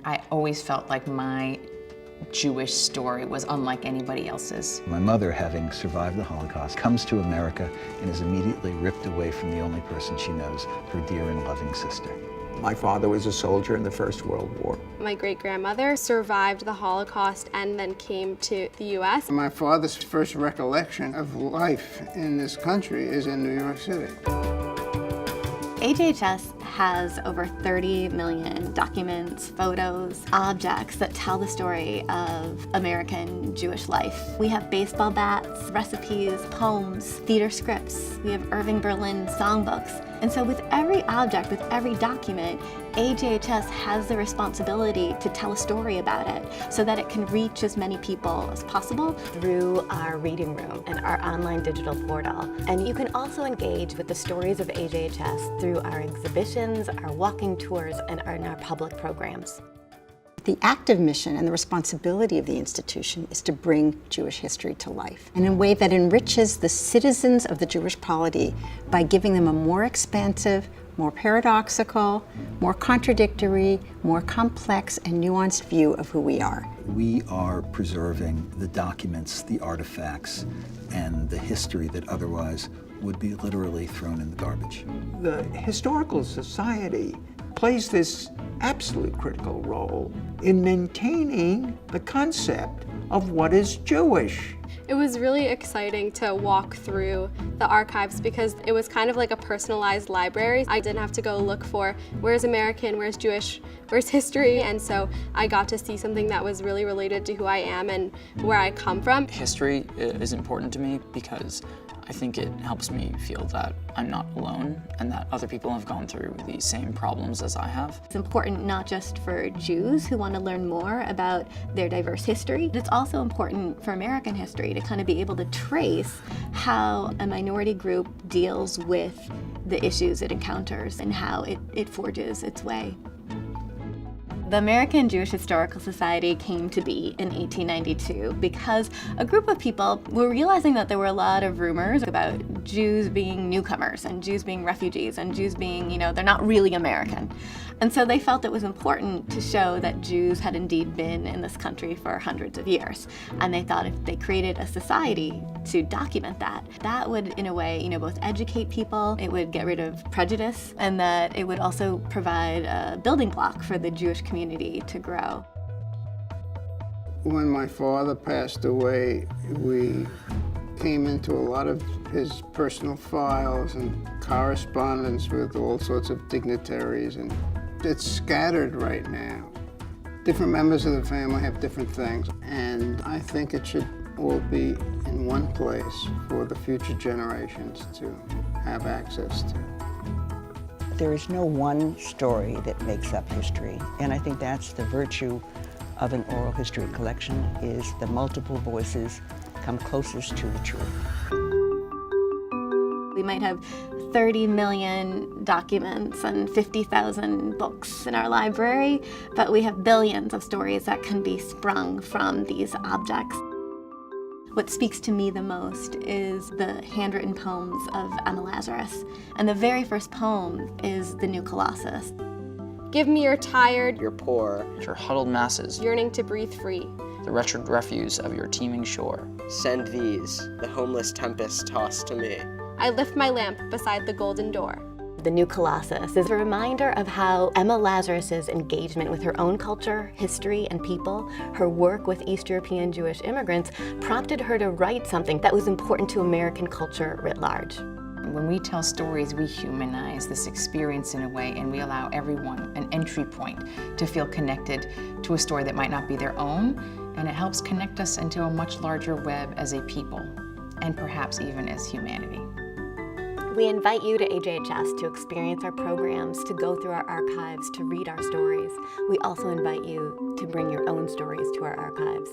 I always felt like my Jewish story was unlike anybody else's. My mother, having survived the Holocaust, comes to America and is immediately ripped away from the only person she knows, her dear and loving sister. My father was a soldier in the First World War. My great-grandmother survived the Holocaust and then came to the U.S. My father's first recollection of life in this country is in New York City. AJHS has over 30 million documents, photos, objects that tell the story of American Jewish life. We have baseball bats, recipes, poems, theater scripts. We have Irving Berlin songbooks. And so with every object, with every document, AJHS has the responsibility to tell a story about it so that it can reach as many people as possible through our reading room and our online digital portal. And you can also engage with the stories of AJHS through our exhibitions, our walking tours, and our public programs. The active mission and the responsibility of the institution is to bring Jewish history to life in a way that enriches the citizens of the Jewish polity by giving them a more expansive, more paradoxical, more contradictory, more complex and nuanced view of who we are. We are preserving the documents, the artifacts, and the history that otherwise would be literally thrown in the garbage. The Historical Society plays this absolute critical role in maintaining the concept of what is Jewish. It was really exciting to walk through the archives because it was kind of like a personalized library. I didn't have to go look for where's American, where's Jewish, where's history, and so I got to see something that was really related to who I am and where I come from. History is important to me because I think it helps me feel that I'm not alone and that other people have gone through the same problems as I have. It's important not just for Jews who want to learn more about their diverse history, but it's also important for American history to kind of be able to trace how a minority group deals with the issues it encounters and how it forges its way. The American Jewish Historical Society came to be in 1892 because a group of people were realizing that there were a lot of rumors about Jews being newcomers and Jews being refugees and Jews being, they're not really American. And so they felt it was important to show that Jews had indeed been in this country for hundreds of years. And they thought if they created a society to document that, that would, in a way, both educate people, it would get rid of prejudice, and that it would also provide a building block for the Jewish community to grow. When my father passed away, we came into a lot of his personal files and correspondence with all sorts of dignitaries, and it's scattered right now. Different members of the family have different things, and I think it should all be in one place for the future generations to have access to. There is no one story that makes up history, and I think that's the virtue of an oral history collection, is the multiple voices come closest to the truth. We might have 30 million documents and 50,000 books in our library, but we have billions of stories that can be sprung from these objects. What speaks to me the most is the handwritten poems of Lazarus. And the very first poem is the new Colossus. Give me your tired, Your poor, your huddled masses, yearning to breathe free. the wretched refuse of your teeming shore. Send these, the homeless tempest tossed to me. I lift my lamp beside the golden door. The new Colossus is a reminder of how Emma Lazarus's engagement with her own culture, history, and people, her work with East European Jewish immigrants, prompted her to write something that was important to American culture writ large. When we tell stories, we humanize this experience in a way, and we allow everyone an entry point to feel connected to a story that might not be their own, and it helps connect us into a much larger web as a people, and perhaps even as humanity. We invite you to AJHS to experience our programs, to go through our archives, to read our stories. We also invite you to bring your own stories to our archives.